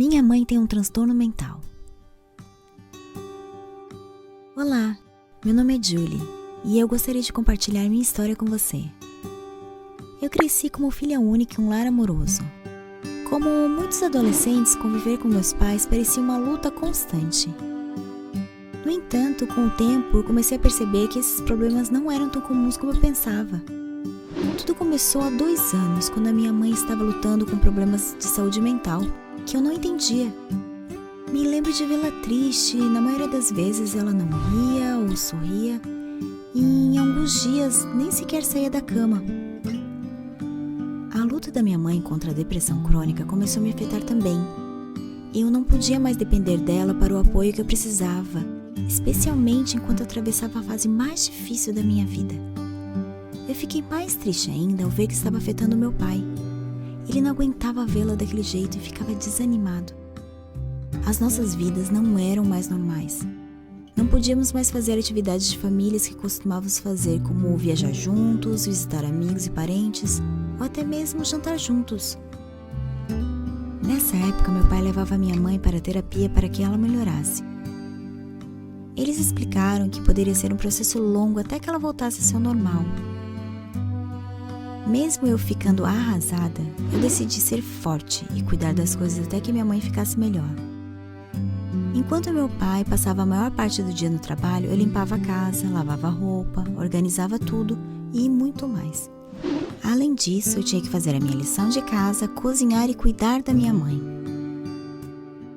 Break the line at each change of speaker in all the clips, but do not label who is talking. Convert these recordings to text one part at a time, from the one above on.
Minha mãe tem um transtorno mental. Olá, meu nome é Julie e eu gostaria de compartilhar minha história com você. Eu cresci como filha única em um lar amoroso. Como muitos adolescentes, conviver com meus pais parecia uma luta constante. No entanto, com o tempo, eu comecei a perceber que esses problemas não eram tão comuns como eu pensava. Tudo começou há 2 anos, quando a minha mãe estava lutando com problemas de saúde mental, que eu não entendia. Me lembro de vê-la triste, e na maioria das vezes ela não ria ou sorria, e em alguns dias nem sequer saía da cama. A luta da minha mãe contra a depressão crônica começou a me afetar também. Eu não podia mais depender dela para o apoio que eu precisava, especialmente enquanto atravessava a fase mais difícil da minha vida. Eu fiquei mais triste ainda ao ver que estava afetando meu pai. Ele não aguentava vê-la daquele jeito e ficava desanimado. As nossas vidas não eram mais normais. Não podíamos mais fazer atividades de famílias que costumávamos fazer, como viajar juntos, visitar amigos e parentes, ou até mesmo jantar juntos. Nessa época, meu pai levava minha mãe para a terapia para que ela melhorasse. Eles explicaram que poderia ser um processo longo até que ela voltasse a ser normal. Mesmo eu ficando arrasada, eu decidi ser forte e cuidar das coisas até que minha mãe ficasse melhor. Enquanto meu pai passava a maior parte do dia no trabalho, eu limpava a casa, lavava a roupa, organizava tudo e muito mais. Além disso, eu tinha que fazer a minha lição de casa, cozinhar e cuidar da minha mãe.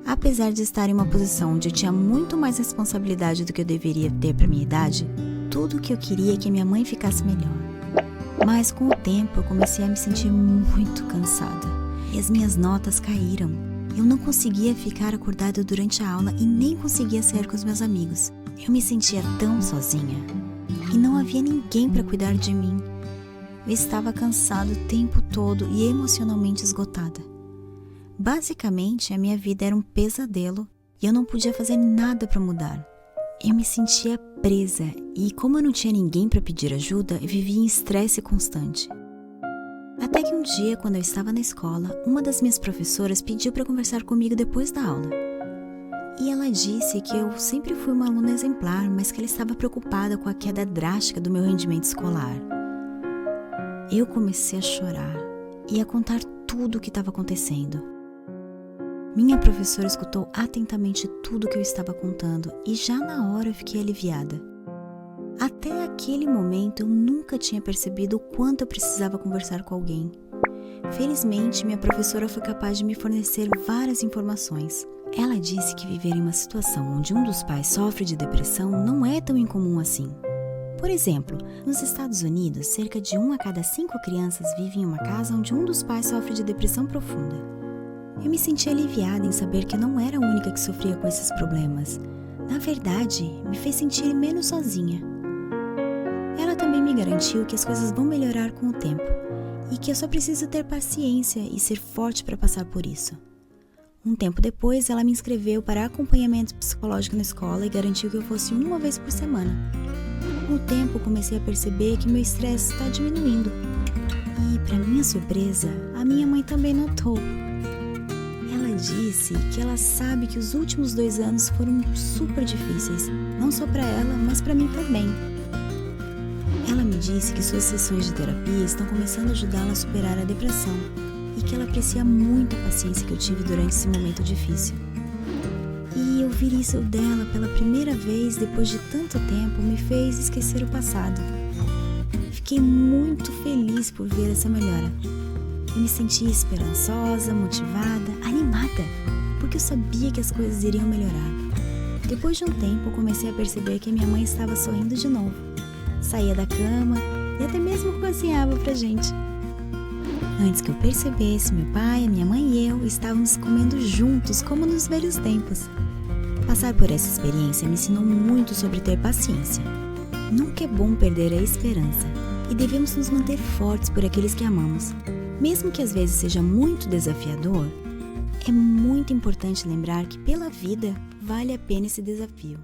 Apesar de estar em uma posição onde eu tinha muito mais responsabilidade do que eu deveria ter para minha idade, tudo o que eu queria é que minha mãe ficasse melhor. Mas com o tempo eu comecei a me sentir muito cansada e as minhas notas caíram. Eu não conseguia ficar acordada durante a aula e nem conseguia sair com os meus amigos. Eu me sentia tão sozinha e não havia ninguém para cuidar de mim. Eu estava cansada o tempo todo e emocionalmente esgotada. Basicamente, a minha vida era um pesadelo e eu não podia fazer nada para mudar. Eu me sentia presa e, como eu não tinha ninguém para pedir ajuda, eu vivia em estresse constante. Até que um dia, quando eu estava na escola, uma das minhas professoras pediu para conversar comigo depois da aula. E ela disse que eu sempre fui uma aluna exemplar, mas que ela estava preocupada com a queda drástica do meu rendimento escolar. Eu comecei a chorar e a contar tudo o que estava acontecendo. Minha professora escutou atentamente tudo o que eu estava contando e já na hora eu fiquei aliviada. Até aquele momento eu nunca tinha percebido o quanto eu precisava conversar com alguém. Felizmente, minha professora foi capaz de me fornecer várias informações. Ela disse que viver em uma situação onde um dos pais sofre de depressão não é tão incomum assim. Por exemplo, nos Estados Unidos, cerca de 1 a cada 5 crianças vive em uma casa onde um dos pais sofre de depressão profunda. Eu me senti aliviada em saber que não era a única que sofria com esses problemas. Na verdade, me fez sentir menos sozinha. Ela também me garantiu que as coisas vão melhorar com o tempo e que eu só preciso ter paciência e ser forte para passar por isso. Um tempo depois, ela me inscreveu para acompanhamento psicológico na escola e garantiu que eu fosse 1 vez por semana. Com o tempo, comecei a perceber que meu estresse está diminuindo. E, para minha surpresa, a minha mãe também notou. Ela disse que ela sabe que os últimos 2 anos foram super difíceis, não só para ela, mas para mim também. Ela me disse que suas sessões de terapia estão começando a ajudá-la a superar a depressão e que ela aprecia muito a paciência que eu tive durante esse momento difícil. E ouvir isso dela pela primeira vez depois de tanto tempo me fez esquecer o passado. Fiquei muito feliz por ver essa melhora. Eu me senti esperançosa, motivada, animada, porque eu sabia que as coisas iriam melhorar. Depois de um tempo, comecei a perceber que a minha mãe estava sorrindo de novo. Saía da cama e até mesmo cozinhava pra gente. Antes que eu percebesse, meu pai, a minha mãe e eu estávamos comendo juntos, como nos velhos tempos. Passar por essa experiência me ensinou muito sobre ter paciência. Nunca é bom perder a esperança e devemos nos manter fortes por aqueles que amamos. Mesmo que às vezes seja muito desafiador, é muito importante lembrar que pela vida vale a pena esse desafio.